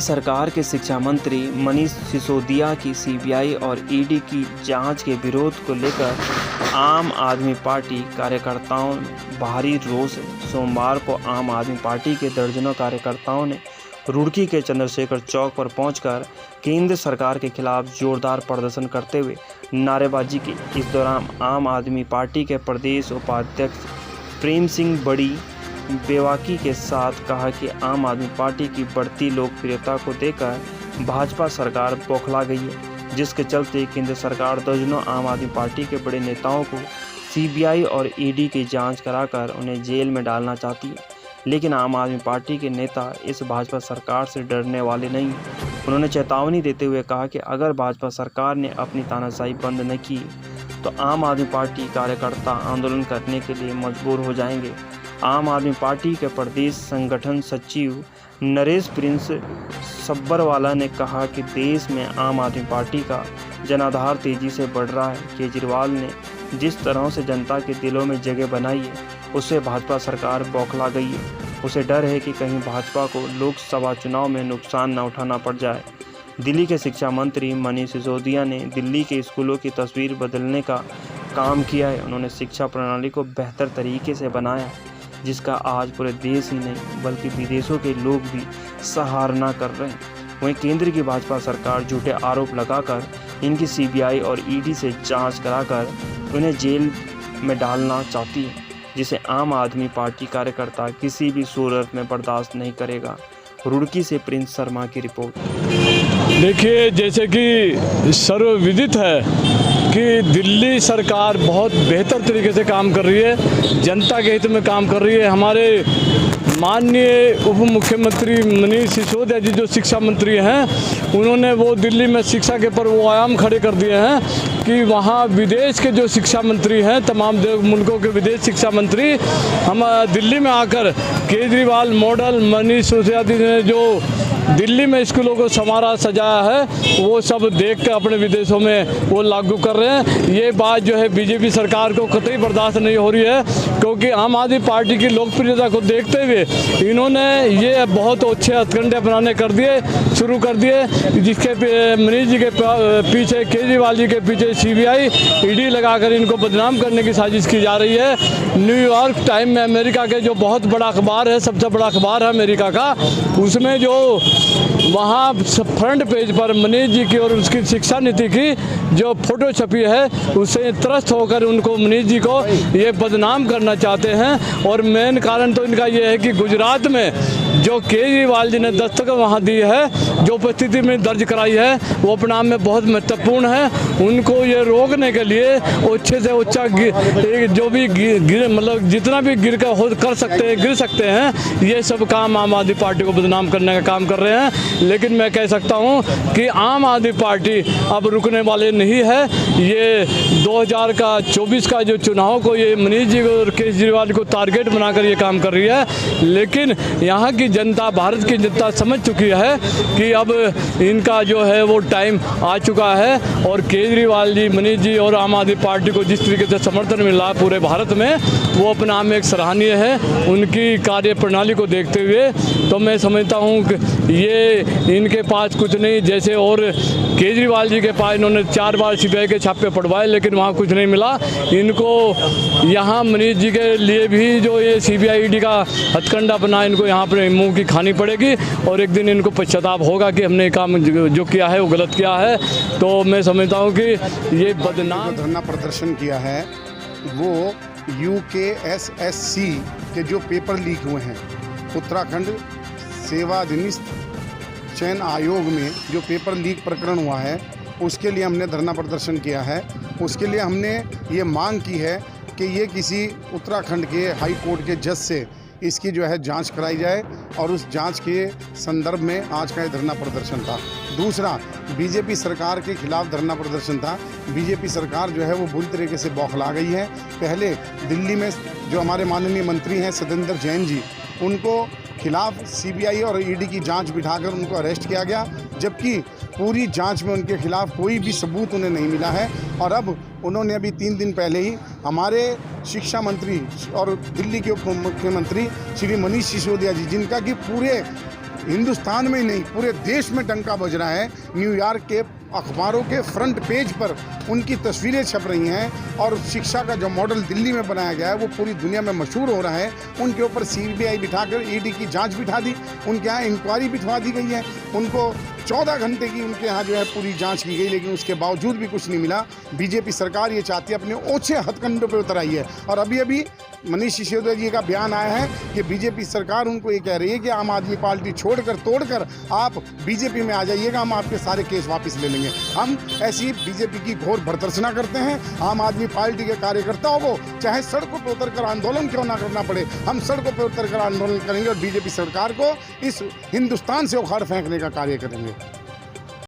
सरकार के शिक्षा मंत्री मनीष सिसोदिया की सीबीआई और ईडी की जांच के विरोध को लेकर आम आदमी पार्टी कार्यकर्ताओं भारी रोष है। सोमवार को आम आदमी पार्टी के दर्जनों कार्यकर्ताओं ने रुड़की के चंद्रशेखर चौक पर पहुंचकर केंद्र सरकार के खिलाफ जोरदार प्रदर्शन करते हुए नारेबाजी की। इस दौरान आम आदमी पार्टी के प्रदेश उपाध्यक्ष प्रेम सिंह बड़ी बेबाकी के साथ कहा कि आम आदमी पार्टी की बढ़ती लोकप्रियता को देखकर भाजपा सरकार बौखला गई है, जिसके चलते केंद्र सरकार दर्जनों आम आदमी पार्टी के बड़े नेताओं को सीबीआई और ईडी की जांच कराकर उन्हें जेल में डालना चाहती है। लेकिन आम आदमी पार्टी के नेता इस भाजपा सरकार से डरने वाले नहीं हैं। उन्होंने चेतावनी देते हुए कहा कि अगर भाजपा सरकार ने अपनी तानाशाही बंद न की तो आम आदमी पार्टी कार्यकर्ता आंदोलन करने के लिए मजबूर हो जाएंगे। आम आदमी पार्टी के प्रदेश संगठन सचिव नरेश प्रिंस सब्बरवाला ने कहा कि देश में आम आदमी पार्टी का जनाधार तेजी से बढ़ रहा है। केजरीवाल ने जिस तरह से जनता के दिलों में जगह बनाई है, उससे भाजपा सरकार बौखला गई है। उसे डर है कि कहीं भाजपा को लोकसभा चुनाव में नुकसान न उठाना पड़ जाए। दिल्ली के शिक्षा मंत्री मनीष सिसोदिया ने दिल्ली के स्कूलों की तस्वीर बदलने का काम किया है। उन्होंने शिक्षा प्रणाली को बेहतर तरीके से बनाया है, जिसका आज पूरे देश ही नहीं बल्कि विदेशों के लोग भी सराहना कर रहे हैं। वहीं केंद्र की भाजपा सरकार झूठे आरोप लगाकर इनकी सीबीआई और ईडी से जांच कराकर उन्हें जेल में डालना चाहती है, जिसे आम आदमी पार्टी कार्यकर्ता किसी भी सूरत में बर्दाश्त नहीं करेगा। रुड़की से प्रिंस शर्मा की रिपोर्ट। देखिए, जैसे कि सर्वविदित है कि दिल्ली सरकार बहुत बेहतर तरीके से काम कर रही है, जनता के हित में काम कर रही है। हमारे माननीय उप मुख्यमंत्री मनीष सिसोदिया जी जो शिक्षा मंत्री हैं, उन्होंने वो दिल्ली में शिक्षा के पर वो आयाम खड़े कर दिए हैं कि वहाँ विदेश के जो शिक्षा मंत्री हैं, तमाम मुल्कों के विदेश शिक्षा मंत्री हम दिल्ली में आकर केजरीवाल मॉडल मनीष सिसोदिया जी ने जो दिल्ली में स्कूलों को संवारा सजाया है, वो सब देख कर अपने विदेशों में वो लागू कर रहे हैं। ये बात जो है बीजेपी सरकार को कतई बर्दाश्त नहीं हो रही है, क्योंकि आम आदमी पार्टी की लोकप्रियता को देखते हुए इन्होंने ये बहुत अच्छे हथकंडे अपनाने शुरू कर दिए, जिसके मनीष जी के पीछे, केजरीवाल जी के पीछे सीबीआई ईडी लगाकर इनको बदनाम करने की साजिश की जा रही है। न्यूयॉर्क टाइम में अमेरिका के जो बहुत बड़ा अखबार है, सबसे बड़ा अखबार है अमेरिका का, उसमें जो वहाँ फ्रंट पेज पर मनीष जी की और उसकी शिक्षा नीति की जो फोटो छपी है, उससे त्रस्त होकर उनको मनीष जी को ये बदनाम करना चाहते हैं। और मेन कारण तो इनका ये है कि गुजरात में जो केजरीवाल जी ने दस्तखत वहाँ दी है, जो उपस्थिति में दर्ज कराई है, वो अपने आप में बहुत महत्वपूर्ण है। उनको ये रोकने के लिए अच्छे से ऊंचा जो भी मतलब जितना भी गिर सकते हैं, ये सब काम आम आदमी पार्टी को बदनाम करने का काम कर रहे हैं। लेकिन मैं कह सकता हूँ कि आम आदमी पार्टी अब रुकने वाले नहीं है। ये 2024 का जो चुनाव को ये मनीष जी और केजरीवाल को टारगेट बनाकर ये काम कर रही है। लेकिन यहाँ की जनता, भारत की जनता समझ चुकी है कि अब इनका जो है वो टाइम आ चुका है। और केजरीवाल जी, मनीष जी और आम आदमी पार्टी को जिस तरीके से समर्थन मिला पूरे भारत में, वो अपने आप में एक सराहनीय है। उनकी कार्य प्रणाली को देखते हुए तो मैं समझता हूँ कि ये इनके पास कुछ नहीं, जैसे और केजरीवाल जी के पास इन्होंने 4 बार सीबीआई के छापे पड़वाए, लेकिन वहाँ कुछ नहीं मिला। इनको यहाँ मनीष जी के लिए भी जो ये सीबीआई ईडी का हथकंडा बना, इनको यहाँ पर मुंह की खानी पड़ेगी और एक दिन इनको पश्चाताप होगा कि हमने काम जो किया है वो गलत किया है। तो मैं समझता हूँ कि ये बदनाम धरना प्रदर्शन किया है वो UKSSC के जो पेपर लीक हुए हैं, उत्तराखंड सेवानिवृत्त चयन आयोग में जो पेपर लीक प्रकरण हुआ है, उसके लिए हमने धरना प्रदर्शन किया है। उसके लिए हमने ये मांग की है कि ये किसी उत्तराखंड के हाई कोर्ट के जज से इसकी जो है जांच कराई जाए, और उस जांच के संदर्भ में आज का ये धरना प्रदर्शन था। दूसरा, बीजेपी सरकार के खिलाफ धरना प्रदर्शन था। बीजेपी सरकार जो है वो बुरी तरीके से बौखला गई है। पहले दिल्ली में जो हमारे माननीय मंत्री हैं सत्येंद्र जैन जी, उनको खिलाफ सीबीआई और ईडी की जांच बिठाकर उनको अरेस्ट किया गया, जबकि पूरी जांच में उनके खिलाफ कोई भी सबूत उन्हें नहीं मिला है। और अब उन्होंने अभी 3 दिन पहले ही हमारे शिक्षा मंत्री और दिल्ली के उप मुख्यमंत्री श्री मनीष सिसोदिया जी, जिनका कि पूरे हिंदुस्तान में ही नहीं पूरे देश में डंका बज रहा है। न्यूयॉर्क के अखबारों के फ्रंट पेज पर उनकी तस्वीरें छप रही हैं और शिक्षा का जो मॉडल दिल्ली में बनाया गया है वो पूरी दुनिया में मशहूर हो रहा है। उनके ऊपर सीबीआई बिठाकर ईडी की जांच बिठा दी, उनके यहाँ इंक्वायरी बिठवा दी गई है, उनको 14 घंटे की उनके यहाँ जो है पूरी जांच की गई, लेकिन उसके बावजूद भी कुछ नहीं मिला। बीजेपी सरकार ये चाहती है अपने ओछे हथकंडों पर उतर आई है। और अभी मनीष सिसोदिया जी का बयान आया है कि बीजेपी सरकार उनको ये कह रही है कि आम आदमी पार्टी छोड़कर तोड़कर आप बीजेपी में आ जाइएगा, हम आपके सारे केस वापस ले लेंगे। हम ऐसी बीजेपी की घोर भर्त्सना करते हैं। आम आदमी पार्टी के कार्यकर्ताओं को चाहे सड़कों पर उतरकर आंदोलन क्यों ना करना पड़े, हम सड़कों पर उतरकर आंदोलन करेंगे और बीजेपी सरकार को इस हिंदुस्तान से उखाड़ फेंकने का कार्य करेंगे।